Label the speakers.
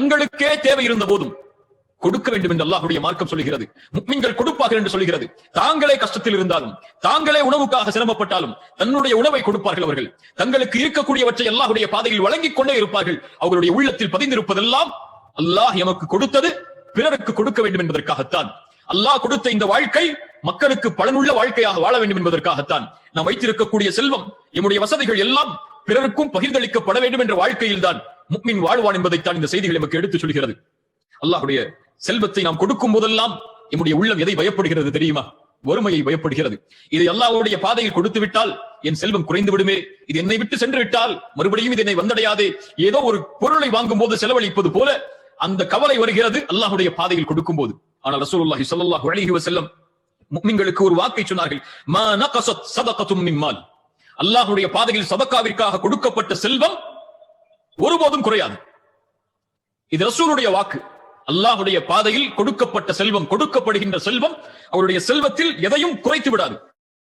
Speaker 1: தங்களுக்கே தேவை இருந்த போதும் கொடுக்க வேண்டும் என்று அல்லாஹ்வுடைய மார்க்கம் சொல்கிறது. முஃமின்கள் கொடுப்பார்கள் என்று சொல்கிறது. தாங்களே கஷ்டத்தில் இருந்தாலும், தாங்களே உணவுக்காக சிரமப்பட்டாலும் தன்னுடைய உணவை கொடுப்பார்கள். அவர்கள் தங்களுக்கு இருக்கக்கூடியவற்றை அல்லாஹ்வுடைய பாதையில் வழங்கிக் கொண்டே இருப்பார்கள். அவர்களுடைய உள்ளத்தில் பதிந்திருப்பதெல்லாம் அல்லாஹ் எமக்கு கொடுத்தது பிறருக்கு கொடுக்க வேண்டும் என்பதற்காகத்தான். அல்லாஹ் கொடுத்த இந்த வாழ்க்கை மக்களுக்கு பலனுள்ள வாழ்க்கையாக வாழ வேண்டும் என்பதற்காகத்தான். நாம் வைத்திருக்கக்கூடிய செல்வம், நம்முடைய வசதிகள் எல்லாம் பிறருக்கும் பகிர்ந்தளிக்கப்பட வேண்டும் என்ற வாழ்க்கையில் தான் முஃமின் வாழ்வான் என்பதைத்தான் இந்த செய்திகள் நமக்கு எடுத்துச் சொல்கிறது. அல்லாஹ்வுடைய செல்வத்தை நாம் கொடுக்கும் போதெல்லாம் நம்முடைய உள்ளம் எதை பயப்படுகிறது தெரியுமா? வறுமையை பயப்படுகிறது. இதை அல்லாஹ்வுடைய பாதையில் கொடுத்து விட்டால் என் செல்வம் குறைந்து விடுமே, இது என்னை விட்டு சென்று விட்டால் மறுபடியும் இது என்னை வந்தடையாதே, ஏதோ ஒரு பொருளை வாங்கும் போது செலவழிப்பது போல அந்த கவலை வருகிறது அல்லாஹ்வுடைய பாதையில் கொடுக்கும் போது. ஆனால் ரசூலுல்லாஹி ஸல்லல்லாஹு அலைஹி வஸல்லம் முஃமின்களுக்கு ஒரு வாக்கை சொன்னார்கள், மா நகஸத் ஸதகத்தும் மின் மால். அல்லாஹ்வுடைய பாதையில் சதகாவிற்காக கொடுக்கப்பட்ட செல்வம் ஒருபோதும் குறையாது. இது ரசூலுடைய வாக்கு. அல்லாஹ்வுடைய பாதையில் கொடுக்கப்பட்ட செல்வம், கொடுக்கப்படுகின்ற செல்வம் அவருடைய செல்வத்தில் எதையும் குறைத்து விடாது.